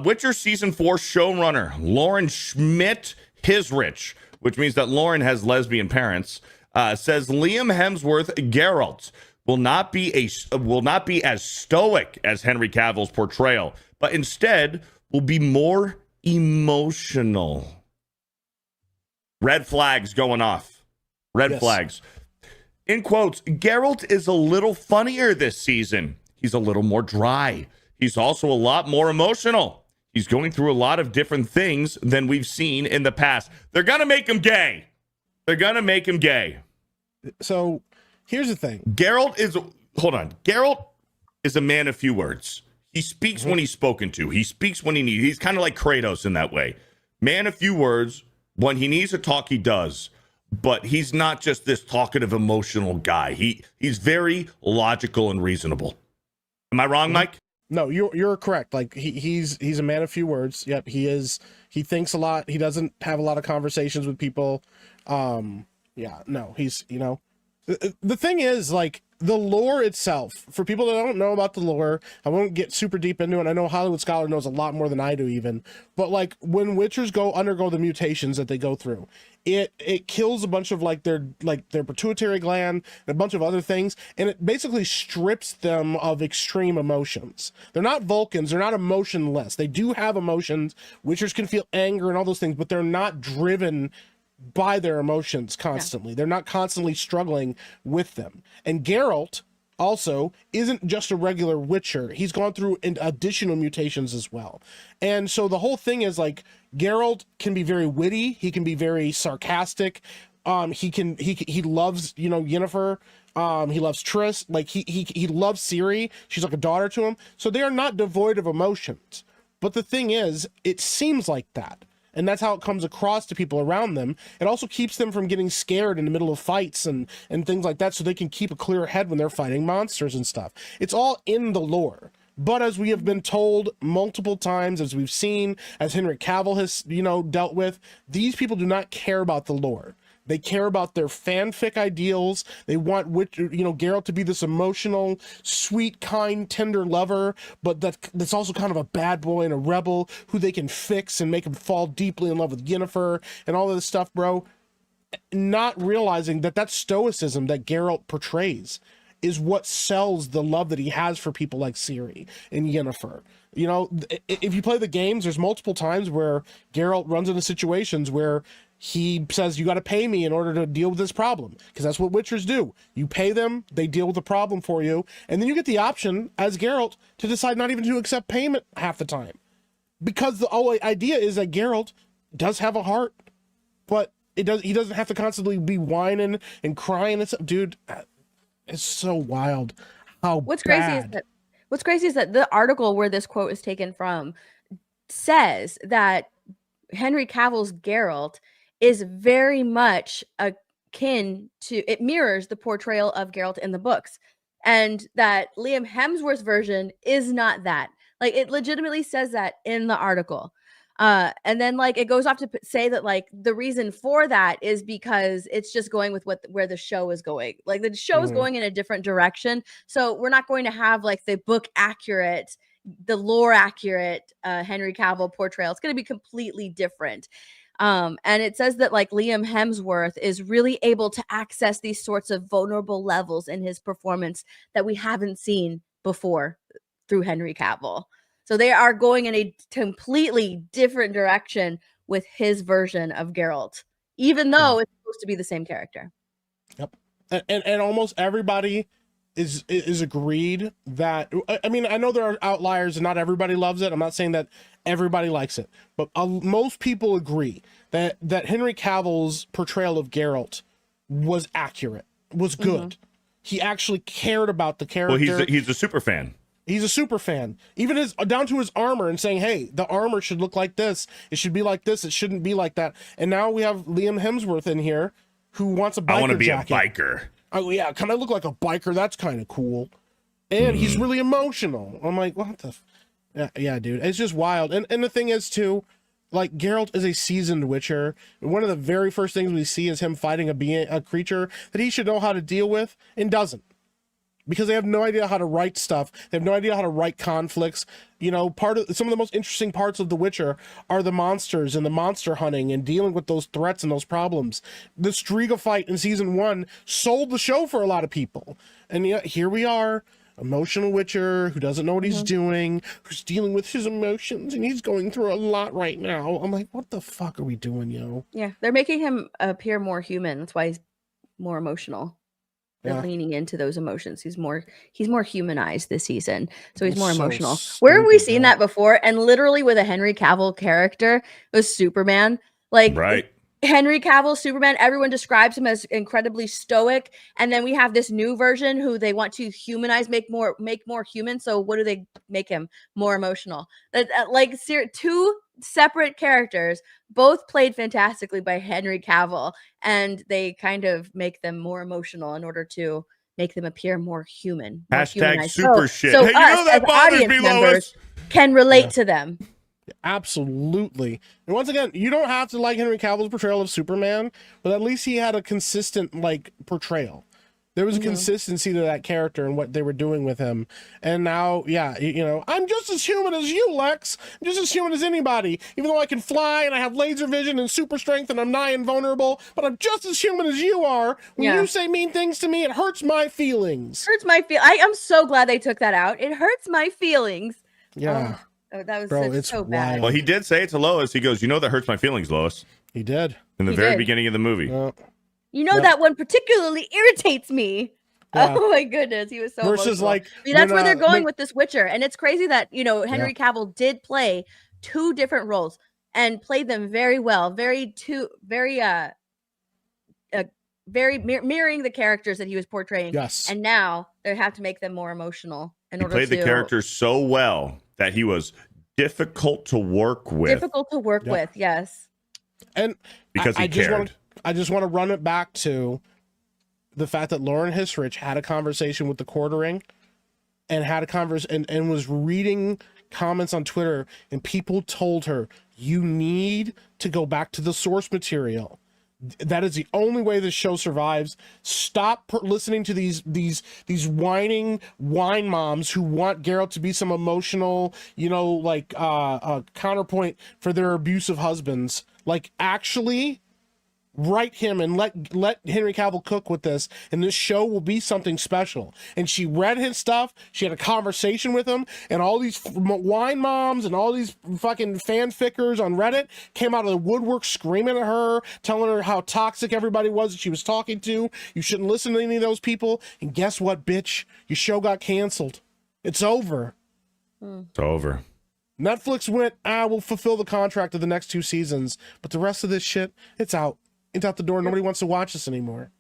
Witcher Season 4 showrunner Lauren Schmidt-Hisrich, which means that Lauren has lesbian parents, says Liam Hemsworth Geralt will not be as stoic as Henry Cavill's portrayal, but instead will be more emotional. Red flags going off. Red flags. In quotes, Geralt is a little funnier this season. He's a little more dry. He's also a lot more emotional. He's going through a lot of different things than we've seen in the past. They're going to make him gay. They're going to make him gay. So here's the thing. Geralt is a man of few words. He speaks when he's spoken to. He speaks when he needs. He's kind of like Kratos in that way. Man of few words. When he needs to talk, he does. But he's not just this talkative, emotional guy. He's very logical and reasonable. Am I wrong, Mike? No, you're correct. Like he's a man of few words. Yep, he is. He thinks a lot. He doesn't have a lot of conversations with people. He's, the thing is, like, the lore itself, for people that don't know about the lore, I won't get super deep into it. I know Hollywood Scholar knows a lot more than I do even, but like when Witchers undergo the mutations that they go through, it kills a bunch of like their pituitary gland and a bunch of other things, and it basically strips them of extreme emotions. They're not Vulcans, they're not emotionless. They do have emotions. Witchers can feel anger and all those things, but they're not driven by their emotions constantly. They're not constantly struggling with them. And Geralt also isn't just a regular Witcher. He's gone through additional mutations as well. And so the whole thing is like Geralt can be very witty. He can be very sarcastic. He loves, Yennefer. He loves Triss. Like he loves Ciri. She's like a daughter to him. So they are not devoid of emotions. But the thing is, it seems like that. And that's how it comes across to people around them. It also keeps them from getting scared in the middle of fights and things like that, so they can keep a clear head when they're fighting monsters and stuff. It's all in the lore. But as we have been told multiple times, as we've seen, as Henry Cavill has, dealt with, these people do not care about the lore. They care about their fanfic ideals. They want Geralt to be this emotional, sweet, kind, tender lover, but that's also kind of a bad boy and a rebel who they can fix and make him fall deeply in love with Yennefer and all of this stuff, bro. Not realizing that stoicism that Geralt portrays is what sells the love that he has for people like Ciri and Yennefer. If you play the games, there's multiple times where Geralt runs into situations where he says, you got to pay me in order to deal with this problem, because that's what Witchers do. You pay them, they deal with the problem for you, and then you get the option as Geralt to decide not even to accept payment half the time, because the whole idea is that Geralt does have a heart, but he doesn't have to constantly be whining and crying and stuff. Dude, it's so wild how What's crazy is that the article where this quote is taken from says that Henry Cavill's Geralt is very much akin to, it mirrors the portrayal of Geralt in the books, and that Liam Hemsworth's version is not that. Like, it legitimately says that in the article. And then like it goes off to say that like the reason for that is because it's just going with where the show is going. Like the show is going in a different direction. So we're not going to have like the book accurate, the lore accurate Henry Cavill portrayal. It's going to be completely different. And it says that like Liam Hemsworth is really able to access these sorts of vulnerable levels in his performance that we haven't seen before through Henry Cavill. So they are going in a completely different direction with his version of Geralt, even though it's supposed to be the same character. Yep. And almost everybody is agreed that, I mean, I know there are outliers and not everybody loves it. I'm not saying that everybody likes it, but most people agree that Henry Cavill's portrayal of Geralt was accurate, was good. He actually cared about the character. Well, he's a super fan. He's a super fan, even down to his armor, and saying, hey, the armor should look like this. It should be like this. It shouldn't be like that. And now we have Liam Hemsworth in here who wants a biker jacket. I want to be a biker. Oh, yeah. Can I look like a biker? That's kind of cool. And he's really emotional. I'm like, what the? Yeah, dude. It's just wild. And the thing is, too, like, Geralt is a seasoned Witcher. One of the very first things we see is him fighting a creature that he should know how to deal with and doesn't. because they have no idea how to write stuff. They have no idea how to write conflicts. You know, some of the most interesting parts of The Witcher are the monsters and the monster hunting and dealing with those threats and those problems. The Striga fight in season 1 sold the show for a lot of people. And yet here we are, emotional Witcher who doesn't know what he's doing, who's dealing with his emotions, and he's going through a lot right now. I'm like, what the fuck are we doing, yo? Yeah, they're making him appear more human. That's why he's more emotional. They're Yeah. leaning into those emotions. He's more humanized this season, so he's more So emotional. Where have we stupid, seen though. that before? And literally with a Henry Cavill character, it was Superman. Like Right. Henry Cavill Superman, everyone describes him as incredibly stoic, and then we have this new version who they want to humanize, make more human. So what do they make him? More emotional. Like two separate characters, both played fantastically by Henry Cavill, and they kind of make them more emotional in order to make them appear more human. More Hashtag humanized. super shit. So Hey, you us, know that as bothers audience me, members, Lois. can relate to them. Absolutely. And once again, you don't have to like Henry Cavill's portrayal of Superman, but at least he had a consistent like portrayal. There was a consistency to that character and what they were doing with him. And now, yeah, you know, I'm just as human as you, Lex. I'm just as human as anybody. Even though I can fly and I have laser vision and super strength and I'm nigh invulnerable, but I'm just as human as you are. When you say mean things to me, it hurts my feelings. Hurts my feel. I'm so glad they took that out. It hurts my feelings. Yeah. Oh, that was Bro, it's so bad. wild. Well, he did say it to Lois. He goes, "You know that hurts my feelings, Lois." He did. In the He very did. beginning of the movie. You know Yep. that one particularly irritates me. Yeah. Oh my goodness, he was so Versus emotional. like I mean, that's when, where they're going when- with this Witcher, and it's crazy that Henry Cavill did play 2 different roles and played them very well, very mirroring the characters that he was portraying. Yes. And now they have to make them more emotional in He order played to the character so well that he was difficult to work with difficult to work Yep. with. Yes. And because he cared. I just want to run it back to the fact that Lauren Hisrich had a conversation with the Quartering and had a and was reading comments on Twitter, and people told her, you need to go back to the source material. That is the only way this show survives. Stop listening to these whining wine moms who want Geralt to be some emotional, counterpoint for their abusive husbands. Like, actually write him and let Henry Cavill cook with this, and this show will be something special. And she read his stuff, she had a conversation with him, and all these wine moms and all these fucking fanfickers on Reddit came out of the woodwork screaming at her, telling her how toxic everybody was that she was talking to. You shouldn't listen to any of those people. And guess what, bitch? Your show got canceled. It's over. It's over. Netflix went, we'll fulfill the contract of the next 2 seasons, but the rest of this shit, it's out. It's out the door. Nobody wants to watch this anymore.